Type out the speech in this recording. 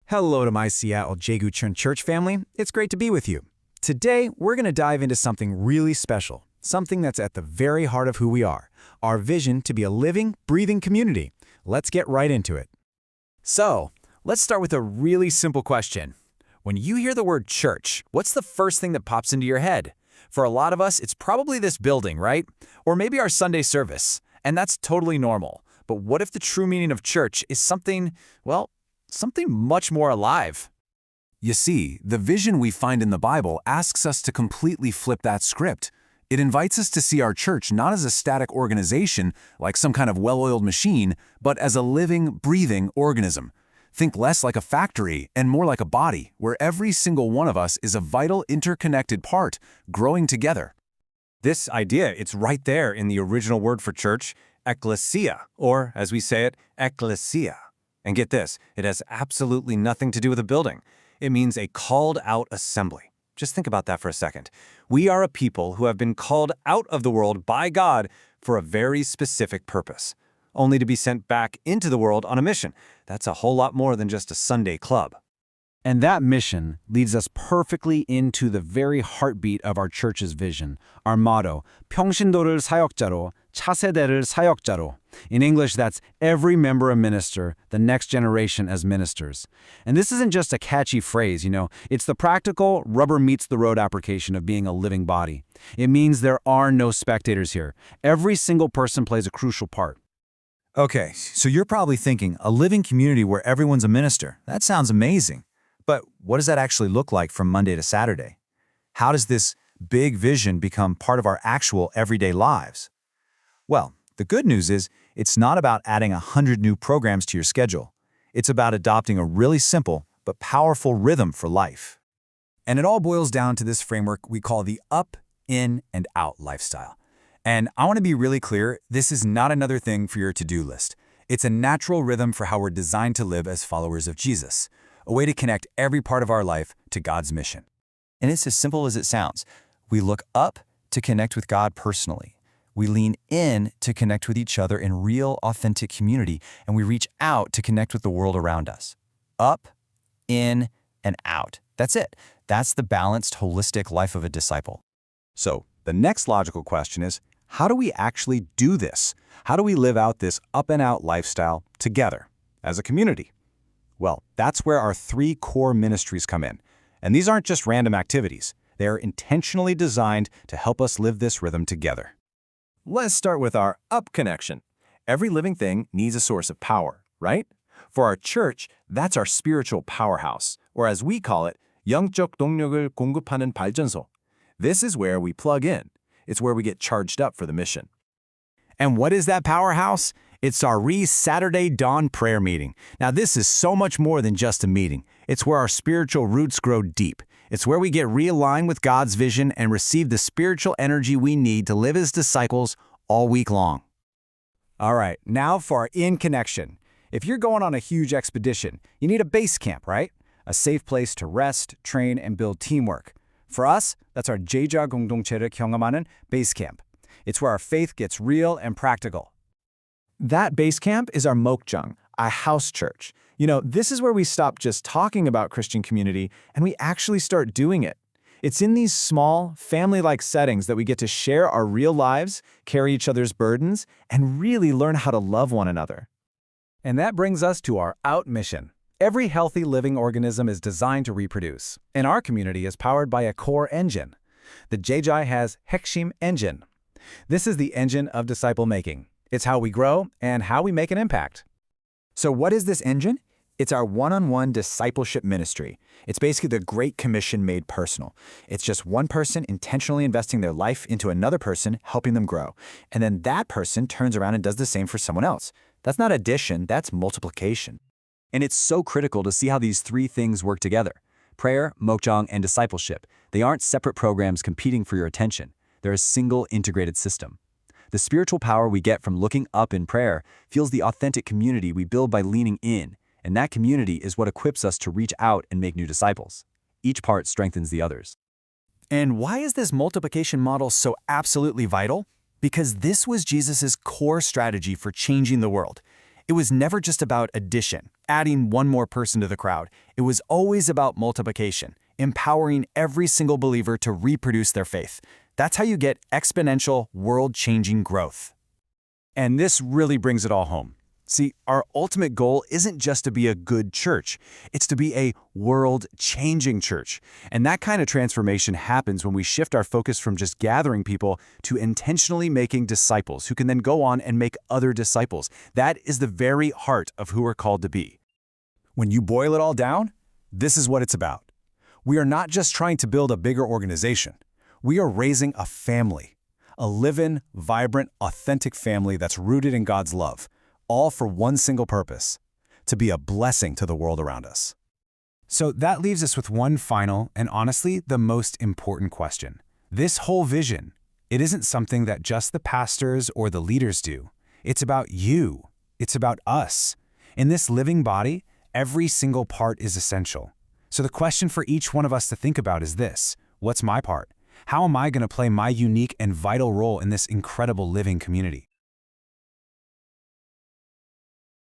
Hello to my Seattle-Jigu Church family. It's great to be with you. Today, we're going to dive into something really special, something that's at the very heart of who we are, our vision to be a living, breathing community. Let's get right into it. So, let's start with a really simple question. When you hear the word church, what's the first thing that pops into your head? For a lot of us, it's probably this building, right? Or maybe our Sunday service. And that's totally normal. But what if the true meaning of church is something, well, something much more alive? You see, the vision we find in the Bible asks us to completely flip that script. It invites us to see our church not as a static organization, like some kind of well-oiled machine, but as a living, breathing organism. Think less like a factory and more like a body, where every single one of us is a vital, interconnected part, growing together. This idea, it's right there in the original word for church, ekklesia, or as we say it, ekklesia. And get this, it has absolutely nothing to do with a building. It means a called-out assembly. Just think about that for a second. We are a people who have been called out of the world by God for a very specific purpose, only to be sent back into the world on a mission. That's a whole lot more than just a Sunday club. And that mission leads us perfectly into the very heartbeat of our church's vision, our motto, 평신도를 사역자로, 차세대를 사역자로. In English, that's every member a minister, the next generation as ministers. And this isn't just a catchy phrase, it's the practical, rubber-meets-the-road application of being a living body. It means there are no spectators here. Every single person plays a crucial part. Okay, so you're probably thinking, a living community where everyone's a minister. That sounds amazing. But what does that actually look like from Monday to Saturday? How does this big vision become part of our actual everyday lives? Well, the good news is it's not about adding 100 new programs to your schedule. It's about adopting a really simple but powerful rhythm for life. And it all boils down to this framework we call the up, in, and out lifestyle. And I want to be really clear, this is not another thing for your to-do list. It's a natural rhythm for how we're designed to live as followers of Jesus, a way to connect every part of our life to God's mission. And it's as simple as it sounds. We look up to connect with God personally. We lean in to connect with each other in real, authentic community, and we reach out to connect with the world around us. Up, in, and out. That's it. That's the balanced, holistic life of a disciple. So, the next logical question is, how do we actually do this? How do we live out this up and out lifestyle together, as a community? Well, that's where our 3 core ministries come in. And these aren't just random activities. They are intentionally designed to help us live this rhythm together. Let's start with our up connection. Every living thing needs a source of power, right? For our church, that's our spiritual powerhouse, or as we call it, 영적 동력을 공급하는 발전소. This is where we plug in. It's where we get charged up for the mission. And what is that powerhouse? It's our Saturday dawn prayer meeting. Now, this is so much more than just a meeting. It's where our spiritual roots grow deep. It's where we get realigned with God's vision and receive the spiritual energy we need to live as disciples all week long. All right, now for our in connection. If you're going on a huge expedition, you need a base camp, right? A safe place to rest, train, and build teamwork. For us, that's our 제자 공동체를 경험하는 base camp. It's where our faith gets real and practical. That base camp is our 목장, a house church. This is where we stop just talking about Christian community and we actually start doing it. It's in these small, family-like settings that we get to share our real lives, carry each other's burdens, and really learn how to love one another. And that brings us to our out mission. Every healthy living organism is designed to reproduce, and our community is powered by a core engine. The JJ has 핵심 engine. This is the engine of disciple making. It's how we grow and how we make an impact. So what is this engine? It's our one-on-one discipleship ministry. It's basically the Great Commission made personal. It's just one person intentionally investing their life into another person, helping them grow. And then that person turns around and does the same for someone else. That's not addition, that's multiplication. And it's so critical to see how these 3 things work together. Prayer, 목장, and discipleship. They aren't separate programs competing for your attention. They're a single integrated system. The spiritual power we get from looking up in prayer fuels the authentic community we build by leaning in, and that community is what equips us to reach out and make new disciples. Each part strengthens the others. And why is this multiplication model so absolutely vital? Because this was Jesus' core strategy for changing the world. It was never just about addition, adding one more person to the crowd. It was always about multiplication, empowering every single believer to reproduce their faith. That's how you get exponential, world-changing growth. And this really brings it all home. See, our ultimate goal isn't just to be a good church. It's to be a world-changing church. And that kind of transformation happens when we shift our focus from just gathering people to intentionally making disciples who can then go on and make other disciples. That is the very heart of who we're called to be. When you boil it all down, this is what it's about. We are not just trying to build a bigger organization. We are raising a family, a living, vibrant, authentic family that's rooted in God's love, all for one single purpose: to be a blessing to the world around us. So that leaves us with one final and honestly the most important question. This whole vision, it isn't something that just the pastors or the leaders do. It's about you. It's about us. In this living body, every single part is essential. So the question for each one of us to think about is this: what's my part? How am I going to play my unique and vital role in this incredible living community?